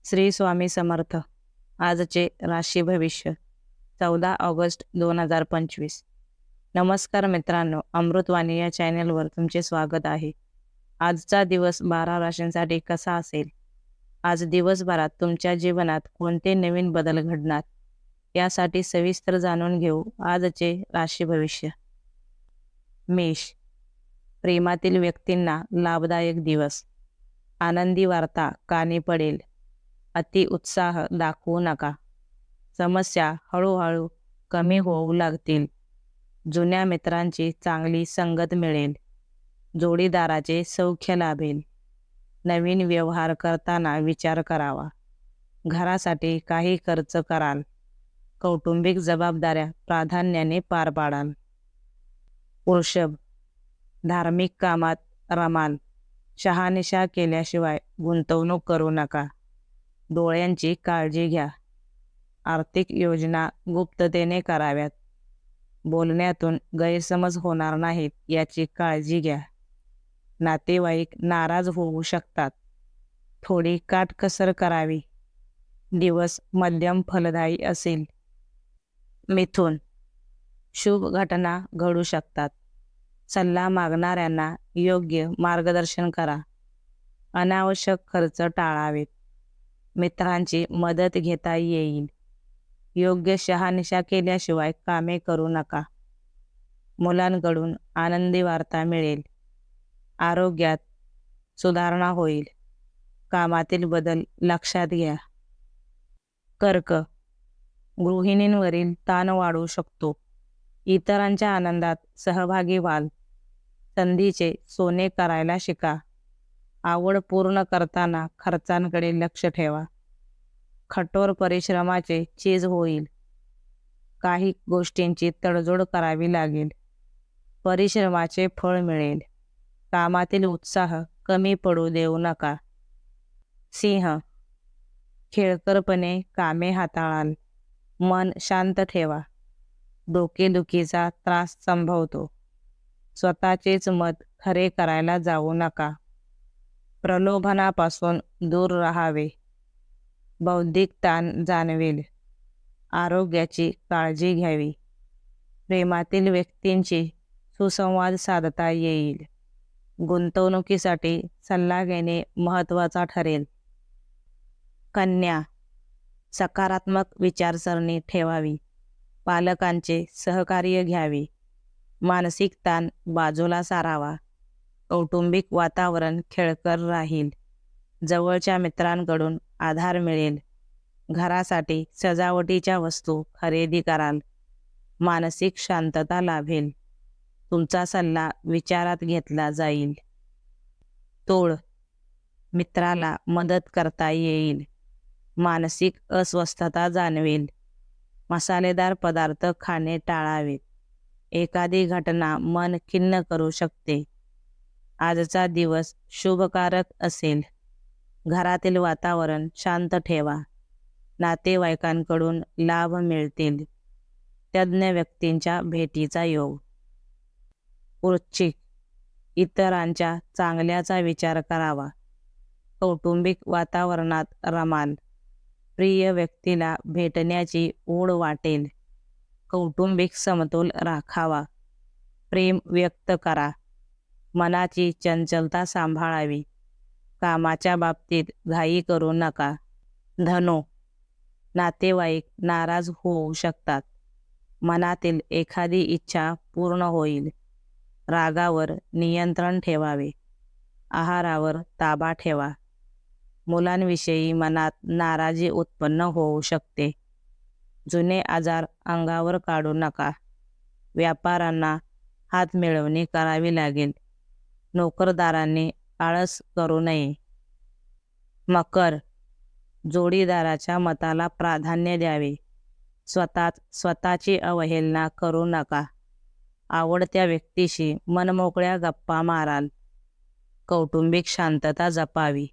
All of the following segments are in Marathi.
श्री स्वामी समर्थ. आजचे राशी भविष्य 14 ऑगस्ट 2025. नमस्कार मित्रांनो, अमृतवाणी या चॅनलवर तुमचे स्वागत आहे. आजचा दिवस 12 राशींसाठी कसा असेल? आज दिवसभरात तुमच्या जीवनात कोणते नवीन बदल घडणार, यासाठी सविस्तर जाणून घेऊ आजचे राशी भविष्य. मेष. प्रेमातील व्यक्तींना लाभदायक दिवस. आनंदी वार्ता कानी पडेल. अति उत्साह दाखवू नका. समस्या हळूहळू कमी होऊ लागतील. जुन्या मित्रांची चांगली संगत मिळेल. जोडीदाराचे सौख्य लाभेल. नवीन व्यवहार करताना विचार करावा. घरासाठी काही खर्च कराल. कौटुंबिक जबाबदाऱ्या प्राधान्याने पार पाडाल. वृषभ. धार्मिक कामात रमाल. शहानिशा केल्याशिवाय गुंतवणूक करू नका. डोळ्यांची काळजी घ्या. आर्थिक योजना गुप्ततेने कराव्यात. बोलण्यातून गैरसमज होणार नाहीत याची काळजी घ्या. नातेवाईक नाराज होऊ शकतात. थोडी काटकसर करावी. दिवस मध्यम फलदायी असेल. मिथुन. शुभ घटना घडू शकतात. सल्ला मागणाऱ्यांना योग्य मार्गदर्शन करा. अनावश्यक खर्च टाळावेत. मित्रांची मदत घेता येईल. योग्य शहानिशा केल्याशिवाय कामे करू नका. मुलांकडून आनंदी वार्ता मिळेल. आरोग्यात सुधारणा होईल. कामातील बदल लक्षात घ्या. कर्क. गृहिणींवरील ताण वाढू शकतो. इतरांच्या आनंदात सहभागी व्हाल. संधीचे सोने करायला शिका. आवड पूर्ण करताना खर्चांकडे लक्ष ठेवा. कठोर परिश्रमाचे चीज होईल. काही गोष्टींची तडजोड करावी लागेल. परिश्रमाचे फळ मिळेल. कामातील उत्साह कमी पडू देऊ नका. सिंह. खेळकरपणे कामे हाताळाल. मन शांत ठेवा. डोकेदुखीचा त्रास संभवतो. स्वतःचेच मत खरे करायला जाऊ नका. प्रलोभनापासून दूर राहावे. बौद्धिक ताण जाणवेल. आरोग्याची काळजी घ्यावी. प्रेमातील व्यक्तींशी सुसंवाद साधता येईल. गुंतवणुकीसाठी सल्ला घेणे महत्त्वाचा ठरेल. कन्या. सकारात्मक विचारसरणी ठेवावी. पालकांचे सहकार्य घ्यावे. मानसिक ताण बाजूला सारावा. कौटुंबिक वातावरण खेळकर राहील. जवळच्या मित्रांकडून आधार मिळेल. घरासाठी सजावटीच्या वस्तू खरेदी कराल. मानसिक शांतता लाभेल. तुमचा सल्ला विचारात घेतला जाईल. तोळ. मित्राला मदत करता येईल. मानसिक अस्वस्थता जाणवेल. मसालेदार पदार्थ खाणे टाळावेत. एखादी घटना मन खिन्न करू शकते. आजचा दिवस शुभकारक असेल. घरातील वातावरण शांत ठेवा. नातेवाईकांकडून लाभ मिळतील. तज्ज्ञ व्यक्तींच्या भेटीचा योग. वृश्चिक. इतरांच्या चांगल्याचा विचार करावा. कौटुंबिक वातावरणात रमाल. प्रिय व्यक्तीला भेटण्याची ओढ वाटेल. कौटुंबिक समतोल राखावा. प्रेम व्यक्त करा. मनाची चंचलता सांभाळावी. कामाच्या बाबतीत घाई करू नका. धनो. नातेवाईक नाराज होऊ शकतात. मनातील एखादी इच्छा पूर्ण होईल. रागावर नियंत्रण ठेवावे. आहारावर ताबा ठेवा. मुलांविषयी मनात नाराजी उत्पन्न होऊ शकते. जुने आजार अंगावर काढू नका. व्यापाऱ्यांना हात मिळवणी करावी लागेल. नोकरदारांनी आळस करू नये. मकर. जोडीदाराच्या मताला प्राधान्य द्यावे. स्वतःची अवहेलना करू नका. आवडत्या व्यक्तीशी मनमोकळ्या गप्पा माराल. कौटुंबिक शांतता जपावी.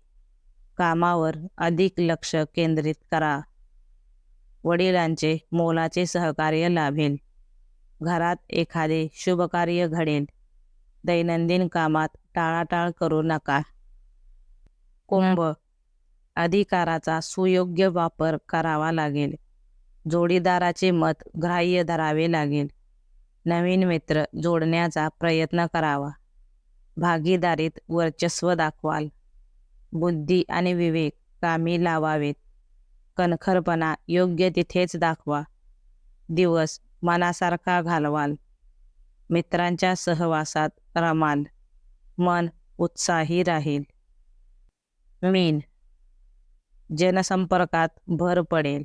कामावर अधिक लक्ष केंद्रित करा. वडिलांचे मोलाचे सहकार्य लाभेल. घरात एखादे शुभकार्य घडेल. दैनंदिन कामात टाळाटाळ करू नका. कुंभ. अधिकाराचा सुयोग्य वापर करावा लागेल. जोडीदाराचे मत ग्राह्य धरावे लागेल. नवीन मित्र जोडण्याचा प्रयत्न करावा. भागीदारीत वर्चस्व दाखवाल. बुद्धी आणि विवेक कामी लावावेत. कणखरपणा योग्य तिथेच दाखवा. दिवस मनासारखा घालवाल. मित्रांच्या सहवासात रमाल. मन उत्साही राहील. मीन, जनसंपर्कात भर पडेल.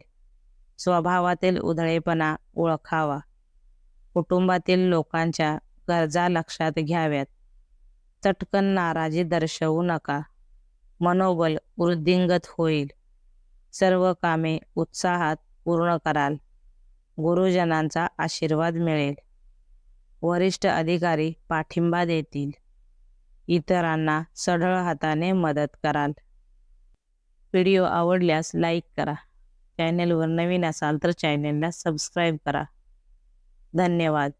स्वभावातील उधळेपणा ओळखावा. कुटुंबातील लोकांच्या गरजा लक्षात घ्याव्यात. चटकन नाराजी दर्शवू नका. मनोबल वृद्धिंगत होईल. सर्व कामे उत्साहात पूर्ण कराल. गुरुजनांचा आशीर्वाद मिळेल. वरिष्ठ अधिकारी पाठिंबा देतील. इतरांना सढळ हाताने मदत कराल. व्हिडिओ आवडल्यास लाईक करा. चॅनेलवर नवीन असाल तर चॅनेलला सबस्क्राईब करा. धन्यवाद.